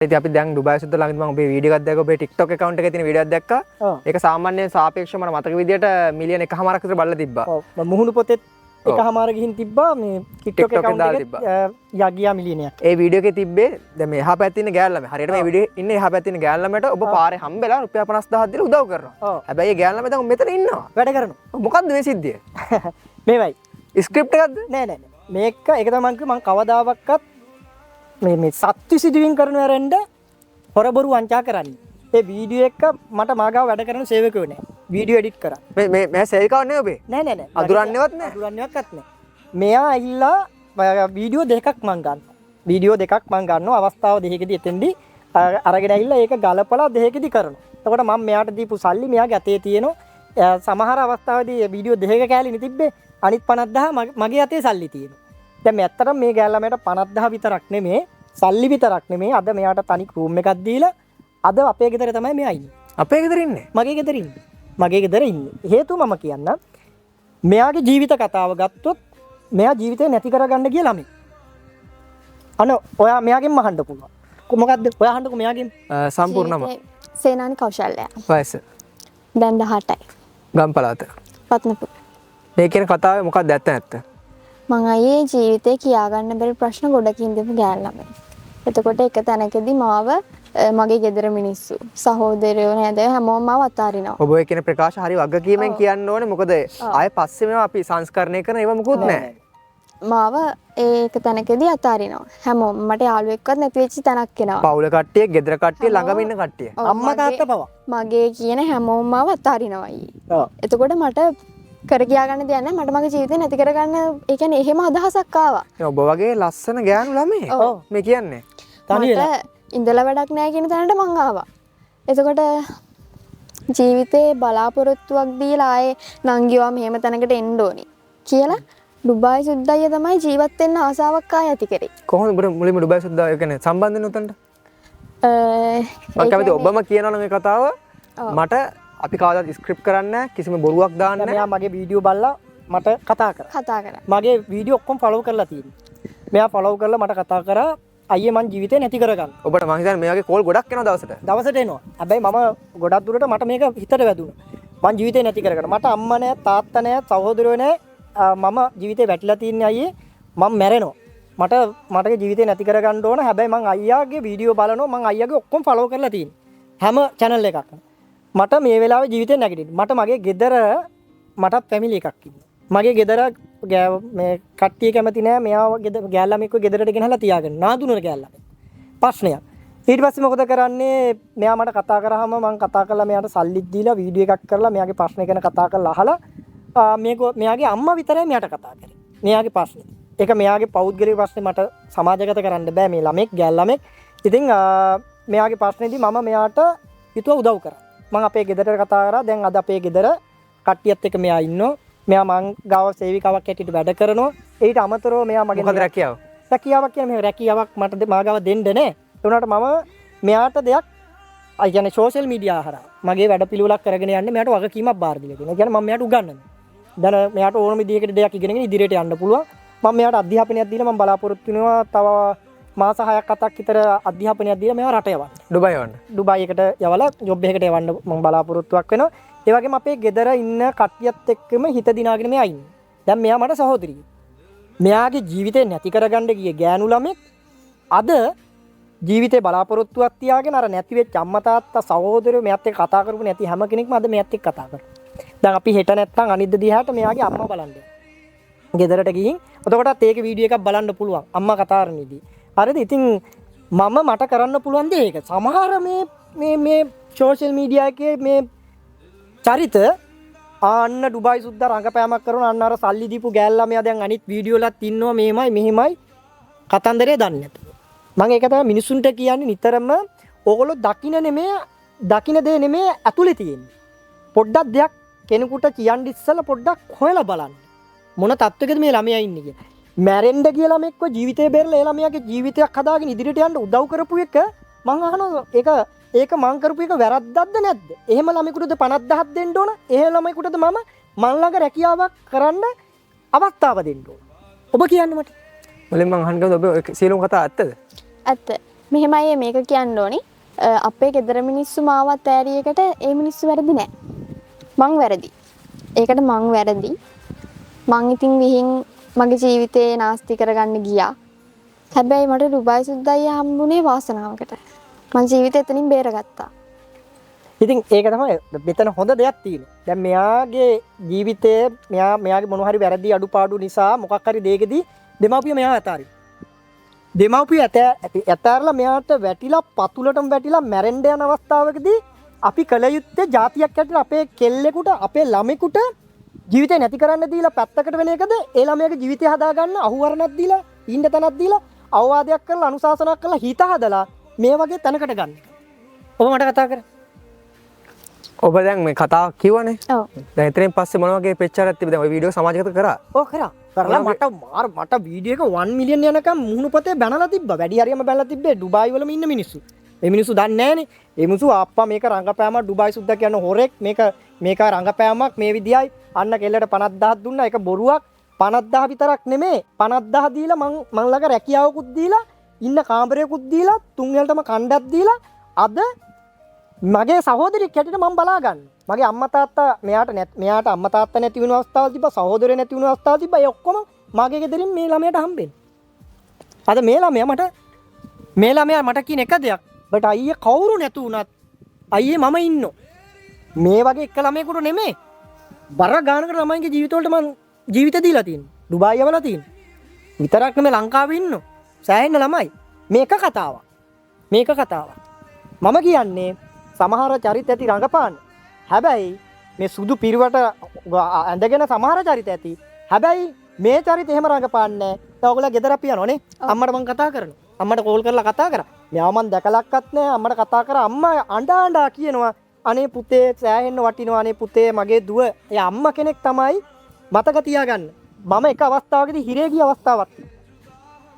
ඉතින් අපි දැන් ඩුබායි සුද්ද ළඟදී මම ඔබේ වීඩියෝ එකක් දැක්කා ඔබේ TikTok account එකේ තියෙන වීඩියෝ එකක් දැක්කා. ඒක සාමාන්‍යයෙන් සාපේක්ෂව මට මතක විදියට මිලියන 1.5ක් විතර බලලා තිබ්බා. ඔව්. මුහුණු පොතෙත් 1.5 ගිහින් තිබ්බා මේ TikTok account එකේ යගියා මිලියනයක්. ඒ වීඩියෝ එකේ තිබ්බේ දැන් මේ එහා පැත්තේ ඉන්න ගෑල් ළමයා. හරියට මේ වීඩියෝ ඉන්නේ එහා පැත්තේ ඉන්න ගෑල් ළමයට ඔබ පාරේ හම්බෙලා රුපියල් 50000ක් දීලා උදව් කරනවා. හැබැයි ඒ ගෑල් ළමයා දැන් මෙතන ඉන්නවා. වැඩ කරනවා. මොකද්ද මේ සිද්ධිය? මේවයි. ස්ක්‍රිප්ට් එකක්ද? නෑ නෑ නෑ. මේක ඒක තමයි මම කවදාවත් මේ සත්‍ය සිදුවීම් කරන ඇරෙන්න හොරබොරු වංචා කරන්නේ. ඒ වීඩියෝ එක මට මාගාව වැඩ කරන සේවකයෝ නෑ. වීඩියෝ එඩිට් කරා. මේ සේවිකාවක් නෙවෙයි ඔබේ. නෑ නෑ නෑ. අදුරන්නේවත් නෑ. අදුරන්නේවත් නෑ. මෙයා ඇවිල්ලා වීඩියෝ දෙකක් මං ගන්නවා. වීඩියෝ දෙකක් මං ගන්නවා අවස්ථාව දෙකකදී එතෙන්දී අරගෙන ඇවිල්ලා ඒක ගලපලා දෙකකදී කරනවා. එතකොට මම මෙයාට දීපු සල්ලි මෙයාගේ අතේ තියෙනවා. සමහර අවස්ථාවේදී වීඩියෝ දෙකක කෑලි නෙතිබ්බේ. අනිත් 50000 මගේ අතේ සල්ලි තියෙනවා. දැන් මේ ඇත්තටම මේ ගෑල්ලාමයට 50000 විතරක් නෙමෙයි සල්ලි විතරක් නෙමෙයි අද මෙයාට තනි රූම් එකක් දීලා අද අපේ ගෙදර තමයි මෙයා ඉන්නේ. අපේ ගෙදර ඉන්නේ? මගේ ගෙදර ඉන්නේ. මගේ ගෙදර ඉන්නේ. හේතුව මම කියන්න මෙයාගේ ජීවිත කතාව ගත්තොත් මෙයා ජීවිතේ නැති කරගන්න ගිය ළමයි. ඔයා මෙයාගෙන් අහන්න පුළුවන්. මොකද්ද? ඔයා අහන්නකෝ මෙයාගෙන්. සම්පූර්ණම. සේනානි කෞශල්‍ය. වයස. දැන් 18යි. ගම්පලාත. පත්නපුර. මේ කියන කතාවේ මොකක්ද ඇත්ත නැත්ත? මං අයියේ ජීවිතේ කියාගන්න බැරි ප්‍රශ්න ගොඩකින් දෙපු ගෑල් ළමයි. එතකොට එක තැනකදී මාව මගේ ගෙදර මිනිස්සු සහෝදරයෝ නේද හැමෝම මාව අතාරිනවා. ඔබ ඔය කියන ප්‍රකාශ හරි වගකීමෙන් කියන්න ඕනේ. මොකද ආයේ පස්සේ මේවා අපි සංස්කරණය කරන ඒවා මොකුත් නැහැ. මාව ඒක තැනකදී අතාරිනවා. හැමෝම මට යාළුවෙක්වත් නැති වෙච්ච තැනක් එනවා. පවුල කට්ටිය, ගෙදර කට්ටිය, ළඟම ඉන්න කට්ටිය. අම්මා තාත්තා පවා. මගේ කියන හැමෝම මාව අතාරිනවා අයියේ. එතකොට මට කර ගියාගන්න දෙයක් නැහැ. මට මගේ ජීවිතේ නැති කරගන්න ඒ කියන්නේ එහෙම අදහසක් ආවා. ඔබ වගේ ලස්සන ගෑනු ළමයි. මේ කියන්නේ. මට ඉඳලා වැඩක් නැහැ කියන තැනට මං ආවා. එතකොට ජීවිතේ බලාපොරොත්තුවක් දීලා ආයේ නංගිවා මෙහෙම තැනකට එන්න ඕනි කියලා ඩුබායි සුද්දයිය තමයි ජීවත් වෙන්න ආසාවක් ආය ඇති කරේ. කොහොමද ඔබ මුලින්ම ඩුබායි සුද්දා කියන්නේ සම්බන්ධ වෙන උතන්ට? මම කැමති ඔබම කියනවා නම් මේ කතාව මට අපි කවදාවත් ස්ක්‍රිප්ට් කරන්නේ නැහැ කිසිම බොරුවක් දාන්න නැහැ. මෙයා මගේ වීඩියෝ බලලා මට කතා කරා. මගේ වීඩියෝ ඔක්කොම ෆලෝ කරලා තියෙනවා. මෙයා ෆලෝ කරලා මට කතා කරා අයියේ මං ජීවිතේ නැති කරගන්න. ඔබට මං හිතන්නේ මේ වගේ කෝල් ගොඩක් එනවා දවසට. දවසට එනවා. හැබැයි මම ගොඩක් දුරට මට මේක හිතට වැදුණා. මං ජීවිතේ නැති කරගන්න. මට අම්මා නැහැ, තාත්තා නැහැ, සහෝදරයෝ නැහැ. මම ජීවිතේ වැටිලා තින්නේ අයියේ. මම මැරෙනවා. මට ජීවිතේ නැති කරගන්න ඕන. හැබැයි මං අයියාගේ වීඩියෝ බලනවා. මං අයියාගේ ඔක්කොම ෆලෝ කරලා තියෙනවා. හැම channel එකක්ම. මට මේ වෙලාවේ ජීවිතේ නැගිටින්න. මට මගේ ගෙදර මටත් ෆැමිලි එකක් ඉන්නවා. මගේ ගෙදර මේ කට්ටිය කැමති නෑ මෙයාව ගෑල්ලාම එක්ක ගෙදරට ගෙනහලා තියාගන්න. නාදුනර ගෑල්ලාම. ප්‍රශ්නයක්. ඊට පස්සේ මොකද කරන්නේ? මෙයා මට කතා කරාම මම කතා කරලා මෙයාට සල්ලි දීලා වීඩියෝ එකක් කරලා මෙයාගේ ප්‍රශ්න ගැන කතා කරලා අහලා මෙයාගේ අම්මා විතරයි මෙයාට කතා කරේ. මෙයාගේ ප්‍රශ්නේ. ඒක මෙයාගේ පෞද්ගලික ප්‍රශ්නේ මට සමාජගත කරන්න බෑ මේ ළමෙක් ගෑල්ලාමෙක්. ඉතින් මෙයාගේ ප්‍රශ්නේදී මම මෙයාට හිතුවා උදව් කරා. මම අපේ ගෙදරට කතා කරා. දැන් අද අපේ ගෙදර කට්ටියත් එක්ක මෙයා ඉන්නවා. මෙයා මං ගාව සේවිකාවක් හැටියට වැඩ කරනවා. ඊට අමතරව මෙයා මගේ මොකද රැකියාව? රැකියාවක් කියන්නේ මේ රැකියාවක් මට මාගාව දෙන්න නෑ. ඒ උනාට මම මෙයාට දෙයක් අය කියන්නේ සෝෂල් මීඩියා හරහා මගේ වැඩ පිළිවෙලක් කරගෙන යන්නේ මෙයාට වගකීමක් බාර දීලා තියෙනවා. ඒ කියන්නේ මම මෙයාට උගන්වනවා. දැන් මෙයාට ඕනම විදිහකට දෙයක් ඉගෙනගෙන ඉදිරියට යන්න පුළුවන්. මම මෙයාට අධ්‍යාපනයක් දීලා මම බලාපොරොත්තු වෙනවා තව මාස 6ක් 7ක් විතර අධ්‍යාපනයක් දීලා මෙයාව රට යවන්න. ඩුබායි යවන්න. ඩුබායි එකට යවලා ජොබ් එකකට යවන්න මම බලාපොරොත්තුවක් වෙනවා. ඒ වගේම අපේ ගෙදර ඉන්න කට්ටියත් එක්කම හිත දිනාගෙන මෙයා ඉන්නේ. දැන් මෙයා මට සහෝදරියෙක්. මෙයාගේ ජීවිතේ නැති කරගන්න ගිය ගෑනු ළමෙක් අද ජීවිතේ බලාපොරොත්තුවක් තියාගෙන අර නැති වෙච්ච අම්මා තාත්තා සහෝදරයෝ මෙයාත් එක්ක කතා කරපු නැති හැම කෙනෙක්ම අද මෙයාත් එක්ක කතා කරනවා. දැන් අපි හෙට නැත්තම් අනිද්ද දිහාට මෙයාගේ අම්මා බලන්න. ගෙදරට ගිහින් එතකොටත් ඒක වීඩියෝ එකක් බලන්න පුළුවන් අම්මා කතා කරනදී. හරිද? ඉතින් මට කරන්න පුළුවන් දේ ඒක. සමහර මේ සෝෂල් මීඩියා එකේ මේ චරිත අන්න ඩුබායි සුද්දා රංගපෑමක් කරන අන්න අර සල්ලි දීපු ගෑල්ලාමයා දැන් අනිත් වීඩියෝ වලත් ඉන්නවා මෙහෙමයි කතන්දරේ දන්නේ නැතුව. මම ඒක තමයි මිනිසුන්ට කියන්නේ නිතරම ඕගොල්ලෝ දකින්න දේ නෙමෙයි ඇතුලේ තියෙන්නේ. පොඩ්ඩක් දෙයක් කෙනෙකුට කියන්න ඉස්සලා පොඩ්ඩක් හොයලා බලන්න. මොන තත්ත්වයකද මේ ළමයා ඉන්නේ කියලා. මැරෙන්න ගිය ළමෙක්ව ජීවිතේ බේරලා ඒ ළමයාගේ ජීවිතයක් හදාගෙන ඉදිරියට යන්න උදව් කරපු එක මම අහනවා ඒක මං කරපු එක වැරද්දක්ද නැද්ද? එහෙම ළමයෙකුටද 50000ක් දෙන්න ඕන? එහෙම ළමයෙකුටද මම ළඟ රැකියාවක් කරන්න අවස්ථාව දෙන්න ඕන? ඔබ කියන්න මට. මුලින්ම මං අහන්න ගමු ඔබ සියලුම කතා ඇත්තද? ඇත්ත. මෙහෙමයි මේක කියන්න ඕනි. අපේ ගෙදර මිනිස්සු මාවත් ඈරියකට ඒ මිනිස්සු වැරදි නෑ. මං වැරදි. ඒකට මං වැරදි. මං ඉතින් විහිං මගේ ජීවිතේ නාස්ති කරගන්න ගියා. හැබැයි මට ඩුබායි සුද්දයි හම්බුනේ වාසනාවකට. මං ජීවිතේ එතනින් බේරගත්තා. ඉතින් ඒක තමයි මෙතන හොඳ දෙයක් තියෙන්නේ. දැන් මෙයාගේ ජීවිතයේ මෙයාගේ මොන හරි වැරදි අඩුපාඩු නිසා මොකක් හරි දෙයකදී දෙමාපිය මෙයාව අතාරින්. දෙමාපිය ඇතාරලා මෙයාට වැටිලා පතුලටම වැටිලා මැරෙන්න යන අවස්ථාවකදී අපි කල යුත්තේ જાතියක් ඇතුළේ අපේ කෙල්ලෙකුට අපේ ළමෙකුට ජීවිතේ නැති කරන්න දීලා පැත්තකට වෙන එකද ඒ ළමයාගේ ජීවිතය හදාගන්න අහුවරණක් දීලා ඉන්න තැනක් දීලා අවවාදයක් කරලා අනුශාසනාවක් කරලා හිත හදලා මේ වගේ තැනකට ගන්න එක. ඔබ මට කතා කරා. ඔබ දැන් මේ කතාව කිව්වනේ. ඔව්. දැන් එතනින් පස්සේ මොන වගේ පෙච්චරක් තිබ්බද? දැන් ওই වීඩියෝ සමාජගත කරා. ඔව් කරා. කරලා මට වීඩියෝ එක 1 මිලියන් යනකම් මුහුණුපතේ බැනලා තිබ්බා. වැඩි හරියම බැනලා තිබ්බේ ඩුබායි වලම ඉන්න මිනිස්සු. මේ මිනිස්සු දන්නේ නැහනේ. ඒ මිනිස්සු ආප්පා මේක රංගපෑමක් ඩුබායි සුද්දා කියන හොරෙක් මේක රංගපෑමක් මේ විදියයි අන්න කෙල්ලට 50000ක් දුන්නා. ඒක බොරුවක්. 50000 විතරක් නෙමෙයි 50000 දීලා මං ළඟ රැකියාවකුත් දීලා ඉන්න කාමරයකුත් දීලා තුන් වෙලටම කණ්ඩක් දීලා අද මගේ සහෝදරියක් හැටියට මම බලා ගන්න. මගේ අම්මා තාත්තා මෙයාට අම්මා තාත්තා නැති වෙන අවස්ථාවල් තිබ්බා, සහෝදරයෝ නැති වෙන අවස්ථාවල් තිබ්බා. ඒ ඔක්කොම මගේ ගෙදරින් මේ ළමයට හම්බෙන්නේ. අද මේ ළමයා මට කියන එක දෙයක්. බට අයියේ කවුරු නැතු වුණත් අයියේ මම ඉන්නෝ. මේ වගේ එක ළමයෙකුට නෙමෙයි. බර ගානකට ළමයින්ගේ ජීවිතවලට මම ජීවිත දීලා තියෙනවා. ඩුබායි යවලා තියෙනවා. විතරක් නෙමෙයි ලංකාවේ ඉන්නෝ. සෑහෙන ළමයි. මේක කතාවක්. මම කියන්නේ සමහර චරිත ඇති රංගපාන. හැබැයි මේ සුදු පිරුවට ඇඳගෙන සමහර චරිත ඇති. හැබැයි මේ චරිත එහෙම රංගපාන්නේ නැහැ. දැන් ඔයගොල්ලෝ ගෙදර අපි යනෝනේ. අම්මට මං කතා කරනවා. අම්මට කෝල් කරලා කතා කරා. මෙයා මං දැකලක්වත් නැහැ. අම්මට කතා කරා. අම්මා අඬා කියනවා. අනේ පුතේ සෑහෙන්න වටිනවා. අනේ පුතේ මගේ දුව. ඒ අම්මා කෙනෙක් තමයි මතක තියාගන්න. මම එක අවස්ථාවකදී හිරේ ගිය අවස්ථාවක් තිබුණා.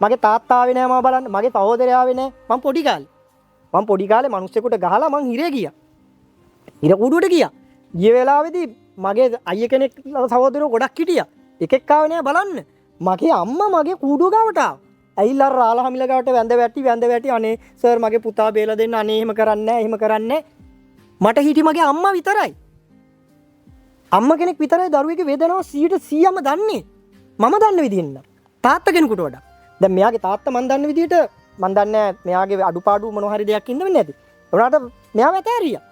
මගේ තාත්තා ආවේ නැහැ මම බලන්න. මගේ සහෝදරයා ආවේ නැහැ. මම පොඩි කාලේ මිනිස්සුෙකුට ගහලා මං හිරේ ගියා. හිර කුඩුවට ගියා. ගිය වෙලාවේදී මගේ අයියා කෙනෙක් සහෝදරයෝ ගොඩක් හිටියා. එකෙක් ආවේ නෑ බලන්න. මගේ අම්මා මගේ කුඩුව ගාවට ආවා. ඇවිල්ලා රාලා හමිල ගාවට වැඳ වැටි අනේ සර් මගේ පුතා බේලා දෙන්න. අනේ එහෙම කරන්නේ නෑ. මට හිටි මගේ අම්මා විතරයි. අම්මා කෙනෙක් විතරයි දරුවෙකුගේ වේදනාව 100%ම දන්නේ. මම දන්න විදිහෙන් නෑ. තාත්තා කෙනෙකුට වඩා. දැන් මෙයාගේ තාත්තා මන් දන්න විදිහට මන් දන්නේ මෙයාගේ අඩුපාඩු මොන හරි දෙයක් ඉන්න වෙන්නේ නැති. උනාට මෙයාව ඇතෑරියා.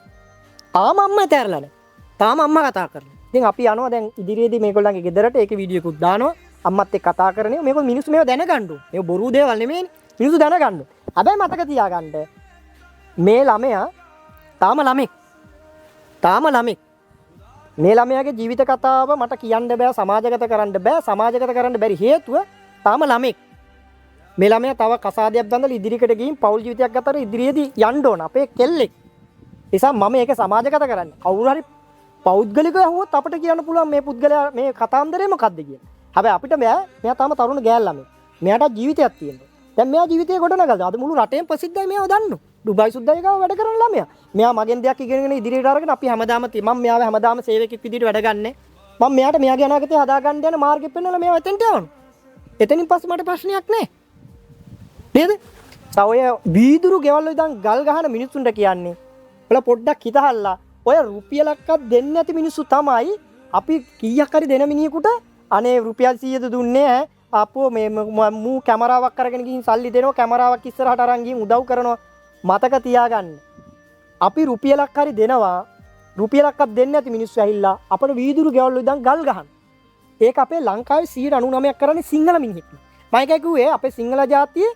තාම අම්මා ඇතෑරලා නැහැ. තාම අම්මා කතා කරනවා. ඉතින් අපි යනවා දැන් ඉදිරියේදී මේගොල්ලන්ගේ ගෙදරට ඒකේ වීඩියෝ එකක් දානවා. අම්මත් එක්ක කතා කරන්නේ. මේක මිනිස්සු මේව දැනගන්න ඕනේ. මේක බොරු දේවල් නෙමෙයිනේ. මිනිස්සු දැනගන්න ඕනේ. හැබැයි මතක තියාගන්න මේ ළමයා තාම ළමෙක්. මේ ළමයාගේ ජීවිත කතාව මට කියන්න බෑ, සමාජගත කරන්න බෑ. සමාජගත කරන්න බැරි හේතුව තාම ළමෙක්. මේ ළමයා තව කසාදයක් බඳලා ඉදිරියට ගිහින් පෞල් ජීවිතයක් ගතට ඉදිරියේදී යන්න ඕන. අපේ කෙල්ලෙක්. නිසා මම ඒක සමාජගත කරන්නේ. කවුරු හරි පෞද්ගලිකව ඇහුවොත් අපිට කියන්න පුළුවන් මේ පුද්ගලයා මේ කතාන්දරේ මොකද්ද කියලා. හැබැයි අපිට මෙයා තාම තරුණ ගෑල් ළමයි. මෙයාට ජීවිතයක් තියෙනවා. දැන් මෙයා ජීවිතේ ගොඩනගලා. අද මුළු රටේම ප්‍රසිද්ධයි මෙයාව දන්නෝ. ඩුබායි සුද්දයි ගාව වැඩ කරන ළමයා. මෙයා මගෙන් දෙයක් ඉගෙනගෙන ඉදිරියට අරගෙන අපි මම මෙයාව හැමදාම සේවකෙක් විදිහට වැඩ ගන්නනේ. මම මෙයාට මෙයාගේ අනාගතය හදාගන්න යන මාර්ගෙ පෙන්නලා මෙයාව එතෙන්ට යවනවා. එතනින් පස්සේ මට ප්‍රශ්නයක් නැහැ. නේද? සවය වීදුරු ගෙවල් වල ඉඳන් ගල් ගහන මිනිස්සුන්ට කියන්නේ ඔල පොඩ්ඩක් හිතහල්ලා ඔය රුපියලක්වත් දෙන්නේ නැති මිනිස්සු තමයි අපි කීයක් හරි දෙන මිනිහෙකුට අනේ රුපියල් 100ද දුන්නේ ඈ අපෝ මේ මූ කැමරාවක් අරගෙන ගිහින් සල්ලි දෙනවා කැමරාවක් ඉස්සරහට අරන් ගිහින් උදව් කරනවා මතක තියාගන්න අපි රුපියලක් හරි දෙනවා රුපියලක්වත් දෙන්නේ නැති මිනිස්සු ඇහිල්ලා අපේ වීදුරු ගෙවල් වල ඉඳන් ගල් ගහන ඒක අපේ ලංකාවේ 99% කරන්නේ සිංහල මිනිහෙක් මම කිව්වේ අපේ සිංහල ජාතියේ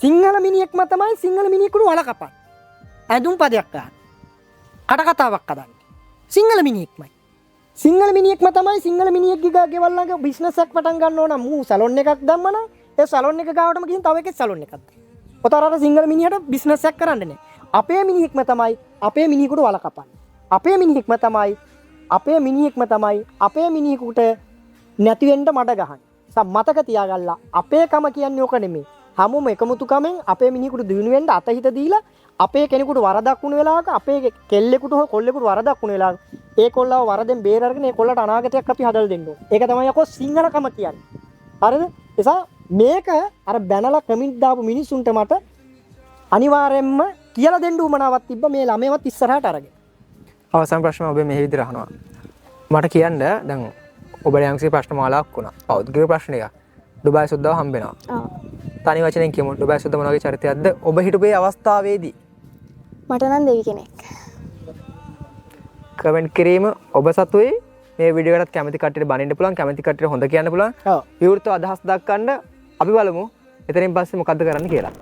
සිංහල මිනිහෙක්ම තමයි සිංහල මිනිහෙකුට වල කපන්නේ ඇඳුම් පදයක් ගන්න කටකතාවක් හදන්නේ සිංහල මිනිහෙක්මයි සිංහල මිනිහෙක්ම තමයි සිංහල මිනිහෙක්ගේ ගෙවල් ළඟ බිස්නස් එකක් පටන් ගන්න ඕන මූ සැලොන් එකක් දැම්මනම් ඒ සැලොන් එක ගාවටම ගිහින් තව එකේ සැලොන් එකක් දාන්න. ඔතන අර සිංහල මිනිහට බිස්නස් එකක් කරන්න නෑ. අපේ මිනිහෙක්ම තමයි අපේ මිනිහෙකුට වල කපන්නේ. අපේ මිනිහෙක්ම තමයි අපේ මිනිහෙකුට නැති වෙන්න මඩ ගහන්නේ. මතක තියාගන්න අපේ කම කියන්නේ ඕක නෙමෙයි. හැමෝම එකමුතුකමෙන් අපේ මිනිහෙකුට දිනු වෙන්න අතහිත දීලා අපේ කෙනෙකුට වරදක් වුණ වෙලාවක අපේ කෙල්ලෙකුට හෝ කොල්ලෙකුට වරදක් වුණ වෙලාවක ඒ කොල්ලව වරදෙන් බේර අරගෙන ඒ කොල්ලට අනාගතයක් අපි හදලා දෙන්න ඕනේ. ඒක තමයි යකෝ සිංහලකම කියන්නේ. හරිද? නිසා මේක අර බැනලා කමෙන්ට් දාපු මිනිස්සුන්ට මට අනිවාර්යෙන්ම කියලා දෙන්න උමනාවක් තිබ්බ මේ ළමයවත් ඉස්සරහට අරගෙන. අවසාන ප්‍රශ්න ඔබ මේ විදිහට අහනවා. මට කියන්න දැන් ඔබට යම්කිසි ප්‍රශ්න මාලාවක් වුණා. පෞද්ගලික ප්‍රශ්න එක. ඩුබායි සුද්දාව හම්බෙනවා. තනි වචනෙන් කියමු ඩුබායි සුද්දා මොන වගේ චරිතයක්ද ඔබ හිටපු ඒ අවස්ථාවේදී? මට නම් දෙවි කෙනෙක්. කමෙන්ට් කිරීම ඔබ සතුයි. මේ වීඩියෝ එකටත් කැමති කට්ටියට බනින්න පුළුවන්, කැමති කට්ටියට හොඳ කියන්න පුළුවන්. ඔව්. විවෘතව අදහස් දක්වන්න අපි බලමු එතනින් පස්සේ මොකද්ද කරන්න කියලා.